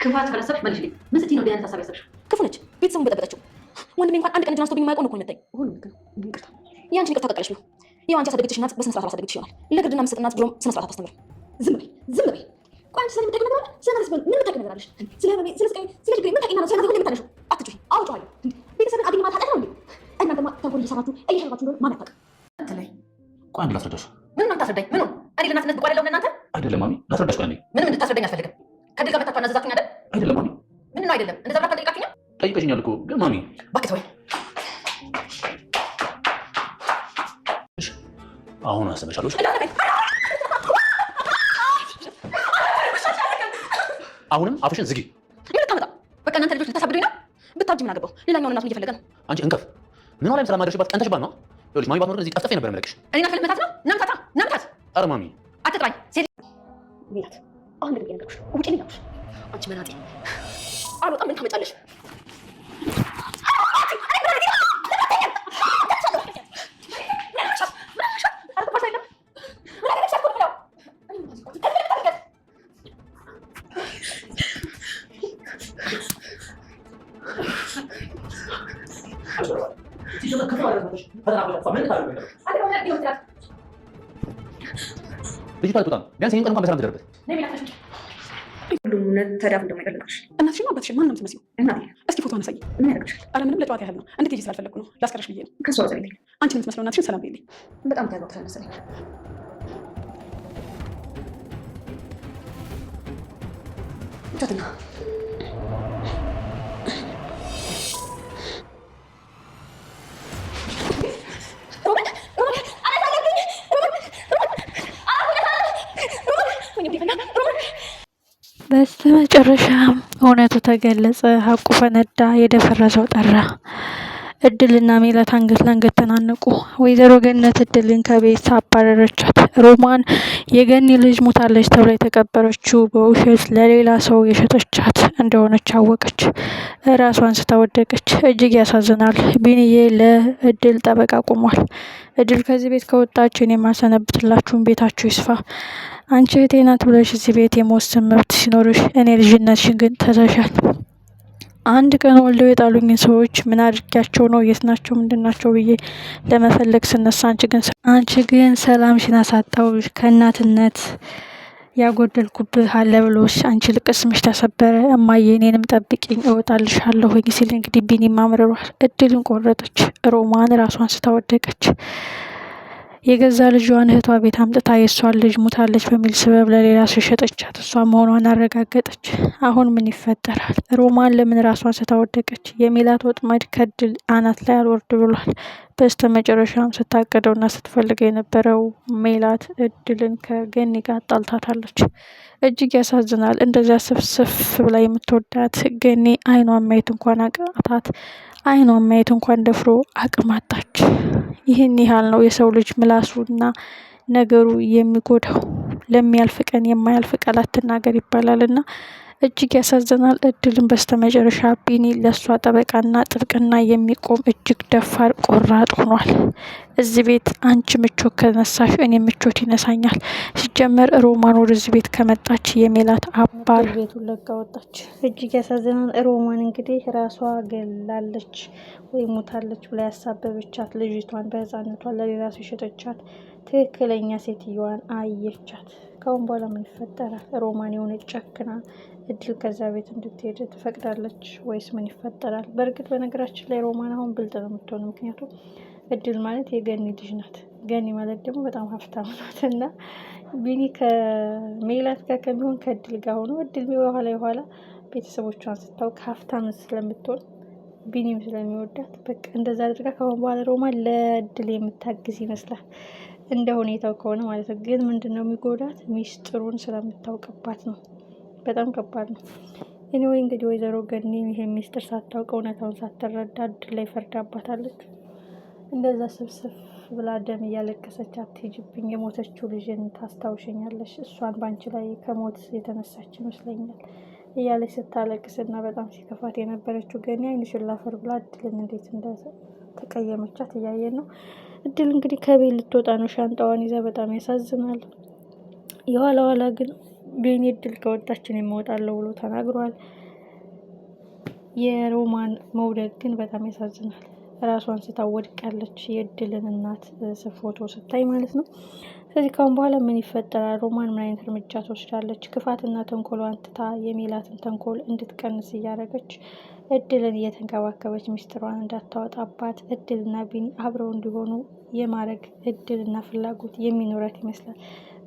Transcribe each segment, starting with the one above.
ክፋት ፈለሰብሽ መልሽልኝ። ምን ስትይ ነው ቢያንስ ሀሳብ ያሰብሽው? ክፉ ነች። ቤተሰቡን በጠበጠችው። ወንድሜ እንኳን አንድ ቀን እጅን አንስቶብኝ የማያውቀው ነው እኮ የሚመታኝ። ሁሉም ግን ይቅርታ። ያንቺን ይቅርታ ቀቀለሽ ነው። ያው አንቺ ያሳደገችሽ እናት በስነ ስርዓት አላሳደገችሽ ይሆናል። ለግርድና ምስጥ እናት ብሎም ስነ ስርዓት አታስተምር። ዝም በይ ዝም በይ። ቆይ አንቺ ስለምታውቂው ነገር አለ? ስለማለት ምን የምታውቂው ነገር አለሽ? ስለ ህመሜ፣ ስለ ስቃይ፣ ስለ ችግሬ ምን ታውቂና ነው ስለማለት ሁሉ የምታነሺው? አትጩሂ። አውጪዋለሁ። ቤተሰብን አገኘ ማለት ኃጢአት ነው እንዴ? እናንተማ ተንኮል እየሰራችሁ እየሸረባችሁ እንደሆነ ማን ያውቃል? አትለይ። ቆይ አንድ ላስረዳሽ። ምን ነው የምታስረዳኝ? ምን ነው? እኔ ለእናትነት ብቁ አይደለሁም ለእናንተ? አይደለም ማሚ፣ ላስረዳሽ። ቆይ ምንም እንድታስረዳኝ አልፈልግም። ከድል ጋር መታችሁ አናዘዛችሁኝ አይደል? አይደለም ማሚ። ምን ነው አይደለም? እንደዛ ብላችሁ ጠይቃችሁኛል? ጠይቀሽኛል እኮ ግን ማሚ። እባክህ ተወኝ። አሁን አሰበሻለሁ። አሁንም አፍሽን ዝጊ። ምን ልታመጣ? በቃ እናንተ ልጆች ልታሳብዱኝ ነው? ብታብጂ ምን አገባው? ሌላኛውን እናቱን እየፈለገ ነው። አንቺ እንከፍ ምኗ ላይም ስለማደርሽባት ቀንተሽባት ነው። ይኸውልሽ ማሚ ባትኖር እዚህ ጠፍጠፌ ነበር የምለቅሽ። እኔን አልፈልግ መታት ነው? ናምታታ ናምታት። ኧረ ማሚ አትጥራኝ። ሴት ሚላት አሁን ግን ነገርኩሽ። ውጪ ልኝ አልኩሽ። አንቺ መናጤ አልወጣም። ምን ታመጫለሽ? ልጅቷ አትወጣም። ቢያንስ ይህን ቀን እንኳን በሰላም ትደርበት። ሁሉም እውነት ተዳፍ እንደማይቀልቅሽ እናትሽን አባትሽን ማን ነው የምትመስለው? እናቴ እስኪ ፎቶ አነሳኝ። ምን ያደርግሻል? ኧረ ምንም ለጨዋታ ያህል ነው። እንድትሄጂ ስላልፈለግኩ ነው። ላስቀረሽ ብዬ ነው። ከሷ ዘልኝ። አንቺን የምትመስለው እናትሽን ሰላም ብዬልኝ። በጣም ታጓጉታል መሰለኝ። ቻትና በስተመጨረሻም እውነቱ ተገለጸ። ሀቁ ፈነዳ። የደፈረሰው ጠራ። እድልና ሜላት አንገት ለአንገት ተናነቁ። ወይዘሮ ገነት እድልን ከቤት አባረረቻት። ሮማን የገኒ ልጅ ሞታለች ተብላ የተቀበረችው በውሸት ለሌላ ሰው የሸጠቻት እንደሆነች አወቀች። ራሷን ስታወደቀች። እጅግ ያሳዝናል። ቢንዬ ለእድል ጠበቃ ቆሟል። እድል ከዚህ ቤት ከወጣች እኔ የማሰነብትላችሁን ቤታችሁ ይስፋ። አንቺ እህቴ ናት ብለሽ እዚህ ቤት የመወሰን መብት ሲኖርሽ እኔ ልጅነትሽን ግን ተዘሻል። አንድ ቀን ወልደው የጣሉኝን ሰዎች ምን አድርጊያቸው ነው የት ናቸው ምንድናቸው ብዬ ለመፈለግ ስነሳ አንቺ ግን ሰላምሽን አሳጣውሽ። ከእናትነት ያጎደልኩብህ አለ ብሎሽ አንቺ ልቅስምሽ ተሰበረ። እማዬ እኔንም ጠብቂኝ እወጣልሻለሁኝ ሲል እንግዲህ ቢኒም አምርሯል። እድልን ቆረጠች። ሮማን ራሷን ስታወደቀች። የገዛ ልጇን እህቷ ቤት አምጥታ የእሷን ልጅ ሙታለች በሚል ስበብ ለሌላ ሰው ሸጠቻት። እሷ መሆኗን አረጋገጠች። አሁን ምን ይፈጠራል? ሮማን ለምን ራሷን ስታወደቀች? የሜላት ወጥመድ ከእድል አናት ላይ አልወርድ ብሏል። በስተ መጨረሻም ስታቀደውና ስትፈልገው የነበረው ሜላት እድልን ከገኒ ጋር አጣልታታለች። እጅግ ያሳዝናል። እንደዚያ ስፍስፍ ብላ የምትወዳት ገኒ አይኗን ማየት እንኳን አቃታት። አይኗን ማየት እንኳን ደፍሮ አቅም አጣች። ይህን ያህል ነው የሰው ልጅ ምላሱና ነገሩ የሚጎዳው። ለሚያልፍ ቀን የማያልፍ ቃላት ትናገር ይባላልና እጅግ ያሳዝናል። እድልን በስተመጨረሻ ቢኒ ለሷ ጠበቃና ጥብቅና የሚቆም እጅግ ደፋር ቆራጥ ሆኗል። እዚህ ቤት አንቺ ምቾት ከነሳሽ እኔ ምቾት ይነሳኛል። ሲጀመር ሮማን ወደዚህ ቤት ከመጣች የሜላት አባር ቤቱን ለጋ ወጣች። እጅግ ያሳዝናል። ሮማን እንግዲህ ራሷ ገላለች ወይ ሞታለች ብላ ያሳበበቻት ልጅቷን በህፃነቷ ለሌላ ሰው ሸጠቻት። ትክክለኛ ሴትዮዋን አየቻት። ካሁን በኋላ ምን ይፈጠራል? ሮማን የሆነ ጨክና እድል ከዛ ቤት እንድትሄድ ትፈቅዳለች ወይስ ምን ይፈጠራል? በእርግጥ በነገራችን ላይ ሮማን አሁን ብልጥ ነው የምትሆነው። ምክንያቱም እድል ማለት የገኒ ልጅ ናት። ገኒ ማለት ደግሞ በጣም ሀብታም ናት እና ቢኒ ከሜላት ጋር ከሚሆን ከእድል ጋር ሆኖ እድል የኋላ ቤተሰቦቿን ስታውቅ ሀብታም ስለምትሆን ቢኒም ስለሚወዳት በቃ እንደዛ አድርጋ ከአሁን በኋላ ሮማን ለእድል የምታግዝ ይመስላል እንደ ሁኔታው ከሆነ ማለት ነው። ግን ምንድነው የሚጎዳት? ሚስጥሩን ስለምታውቅባት ነው። በጣም ከባድ ነው። ኤኒዌይ እንግዲህ ወይዘሮ ገኒ ይሄ ሚስጥር ሳታውቅ እውነታውን ሳትረዳ እድል ላይ ፈርዳባታለች። እንደዛ ስብስብ ብላ ደም እያለቀሰች አትሄጂብኝ፣ የሞተችው ልጅን ታስታውሸኛለሽ፣ እሷን ባንቺ ላይ ከሞት የተነሳች ይመስለኛል እያለች ስታለቅስና በጣም ሲከፋት የነበረችው ገኒ ዓይንሽን ላፈር ብላ እድልን እንዴት እንደተቀየመቻት እያየን ነው። እድል እንግዲህ ከቤት ልትወጣ ነው ሻንጣዋን ይዛ። በጣም ያሳዝናል። የኋላ ግን ቢኒ እድል ከወጣችን የምወጣለው ብሎ ተናግሯል። የሮማን መውደቅ ግን በጣም ያሳዝናል። ራሷን ስታወድቃለች የእድልን እናት ፎቶ ስታይ ማለት ነው። ስለዚህ ካሁን በኋላ ምን ይፈጠራል? ሮማን ምን አይነት እርምጃ ትወስዳለች? ክፋትና ተንኮሏን ትታ የሜላትን ተንኮል እንድትቀንስ እያደረገች እድልን እየተንከባከበች ሚስጥሯን እንዳታወጣባት እድልና ቢኒ አብረው እንዲሆኑ የማድረግ እድልና ፍላጎት የሚኖራት ይመስላል።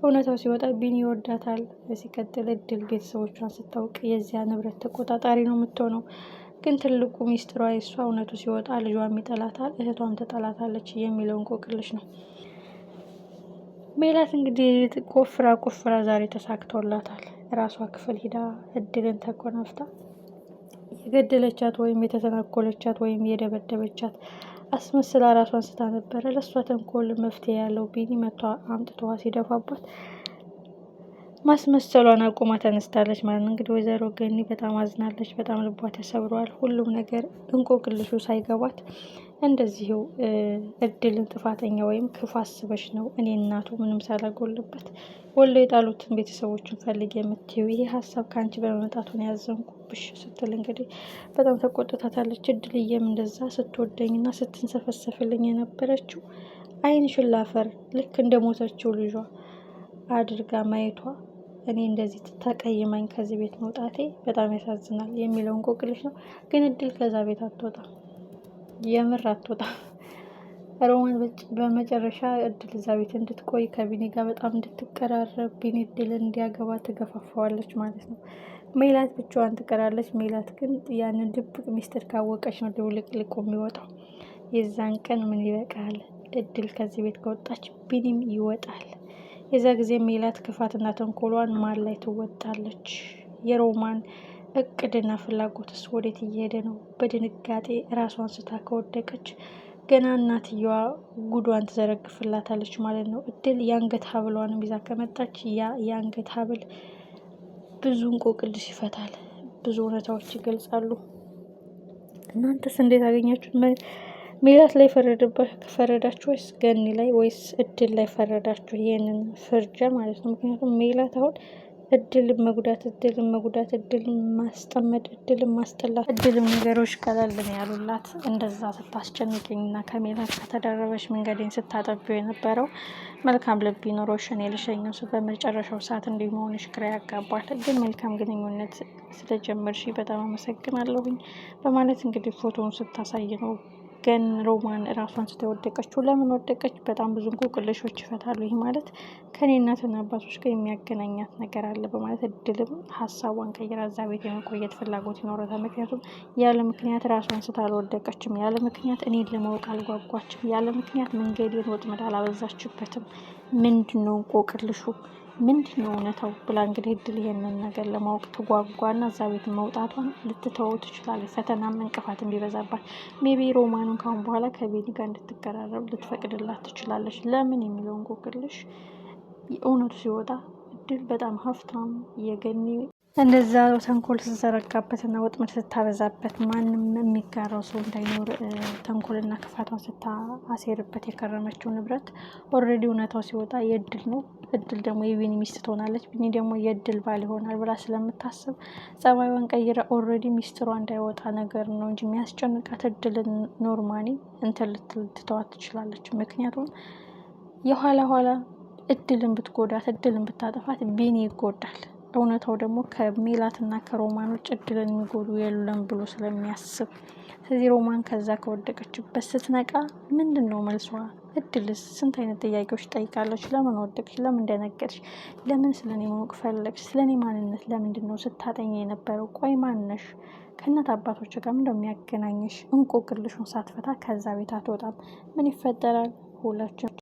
እውነታው ሲወጣ ቢኒ ይወዳታል። ሲቀጥል እድል ቤተሰቦቿን ስታውቅ የዚያ ንብረት ተቆጣጣሪ ነው የምትሆነው። ግን ትልቁ ሚስጥሯ የሷ እውነቱ ሲወጣ ልጇም ይጠላታል፣ እህቷም ትጠላታለች የሚለው እንቆቅልሽ ነው። ሜላት እንግዲህ ቆፍራ ዛሬ ተሳክቶላታል። ራሷ ክፍል ሂዳ እድልን ተኮናፍታ የገደለቻት ወይም የተተናኮለቻት ወይም የደበደበቻት አስመስላ ራሷን ስታ ነበረ። ለእሷ ተንኮል መፍትሄ ያለው ቢኒ መቷ አምጥተዋ ሲደፋባት ማስመሰሏን አቁማ ተነስታለች ማለት ነው። እንግዲህ ወይዘሮ ገኒ በጣም አዝናለች። በጣም ልቧ ተሰብሯል። ሁሉም ነገር እንቆቅልሹ ሳይገባት እንደዚሁ እድልን ጥፋተኛ ወይም ክፉ አስበሽ ነው እኔ እናቱ ምንም ሳላጎልበት ወሎ የጣሉትን ቤተሰቦችን ፈልግ የምትይው ይሄ ሀሳብ ከአንቺ በመምጣቱን ያዘንኩብሽ ስትል እንግዲህ በጣም ተቆጥታታለች። እድልዬም እንደዛ ስትወደኝና ስትንሰፈሰፍልኝ የነበረችው ዓይንሽን ላፈር ልክ እንደ ሞተችው ልጇ አድርጋ ማየቷ እኔ እንደዚህ ተቀይማኝ ከዚህ ቤት መውጣቴ በጣም ያሳዝናል የሚለውን እንቆቅልሽ ነው። ግን እድል ከዛ ቤት አትወጣም፣ የምር አትወጣም። ሮማን በመጨረሻ እድል እዛ ቤት እንድትቆይ ከቢኒ ጋር በጣም እንድትቀራረብ ቢኒ እድልን እንዲያገባ ትገፋፋዋለች ማለት ነው። ሜላት ብቻዋን ትቀራለች። ሜላት ግን ያንን ድብቅ ሚስጥር ካወቀች ነው ድብልቅልቁ የሚወጣው። የዛን ቀን ምን ይበቃል? እድል ከዚህ ቤት ከወጣች ቢኒም ይወጣል። የዛ ጊዜ ሜላት ክፋትና ተንኮሏን ማን ላይ ትወጣለች? የሮማን እቅድና ፍላጎትስ ወዴት እየሄደ ነው? በድንጋጤ ራሷን ስታ ከወደቀች ገና እናትየዋ ጉዷን ትዘረግፍላታለች ማለት ነው። እድል የአንገት ሀብሏንም ይዛ ከመጣች የአንገት ሀብል ብዙ እንቆቅልሽ ይፈታል፣ ብዙ እውነታዎች ይገልጻሉ። እናንተስ እንዴት አገኛችሁት? ሜላት ላይ ፈረዳችሁ ወይስ ገኒ ላይ ወይስ እድል ላይ ፈረዳችሁ? ይሄንን ፍርጃ ማለት ነው። ምክንያቱም ሜላት አሁን እድልን መጉዳት፣ እድልን ማስጠመድ፣ እድልን ማስጠላት፣ እድልም ነገሮች ቀለል ነው ያሉላት። እንደዛ ስታስጨንቅኝና ከሜላት ከተደረበች መንገዴን ስታጠቢው የነበረው መልካም ልብ ኖሮሽ እኔ ልሸኘው በመጨረሻው ሰዓት እንዲህ መሆንሽ ግራ ያጋባል። ግን መልካም ግንኙነት ስለጀመርሽ በጣም አመሰግናለሁኝ በማለት እንግዲህ ፎቶውን ስታሳይ ነው ግን ሮማን ራሷን ስተወደቀችው። ለምን ወደቀች? በጣም ብዙ እንቆቅልሾች ይፈታሉ። ይህ ማለት ከኔ እናትና አባቶች ጋር የሚያገናኛት ነገር አለ በማለት እድልም ሀሳቧን ቀይራ እዛ ቤት የመቆየት ፍላጎት ይኖረታል። ምክንያቱም ያለ ምክንያት ራሷን ስታልወደቀችም፣ ያለ ምክንያት እኔን ለማወቅ አልጓጓችም፣ ያለ ምክንያት መንገዴን ወጥመድ አላበዛችበትም። ምንድነው እንቆቅልሹ? ምንድነው እውነታው ብላ እንግዲህ እድል ይሄንን ነገር ለማወቅ ትጓጓና እዛ ቤት መውጣቷን ልትተወው ትችላለች። ፈተናም እንቅፋትም ቢበዛባት ሜቢ ሮማንን ካሁን በኋላ ከቤኒ ጋር እንድትቀራረብ ልትፈቅድላት ትችላለች። ለምን የሚለው እንቆቅልሽ እውነቱ ሲወጣ እድል በጣም ሀብታም የገኒ እንደዛ ተንኮል ስትዘረጋበትና ወጥመድ ስታበዛበት ማንም የሚጋራው ሰው እንዳይኖር ተንኮልና ክፋቷን ስታአሴርበት የከረመችው ንብረት ኦልሬዲ እውነታው ሲወጣ የእድል ነው። እድል ደግሞ የቢኒ ሚስት ትሆናለች። ቢኒ ደግሞ የእድል ባል ይሆናል ብላ ስለምታስብ ጸባይዋን ቀይራ ኦልሬዲ ሚስጥሯ እንዳይወጣ ነገር ነው እንጂ የሚያስጨንቃት እድልን ኖርማኒ እንትን ልትተዋት ትችላለች። ምክንያቱም የኋላ ኋላ እድልን ብትጎዳት፣ እድልን ብታጠፋት ቢኒ ይጎዳል። እውነታው ደግሞ ከሜላትና ከሮማን ውጭ እድልን የሚጎዱ የለም ብሎ ስለሚያስብ፣ ስለዚህ ሮማን ከዛ ከወደቀችበት ስትነቃ ምንድን ነው መልሷ? እድልስ ስንት አይነት ጥያቄዎች ጠይቃለች። ለምን ወደቅሽ? ለምን ደነገጥሽ? ለምን ስለኔ ማወቅ ፈለግሽ? ስለኔ ማንነት ለምንድን ነው ስታጠኝ የነበረው? ቆይ ማነሽ? ከእናት አባቶች ጋር ምንድነው የሚያገናኝሽ? እንቆቅልሹን ሳትፈታ ከዛ ቤት አትወጣም። ምን ይፈጠራል? ሁላችን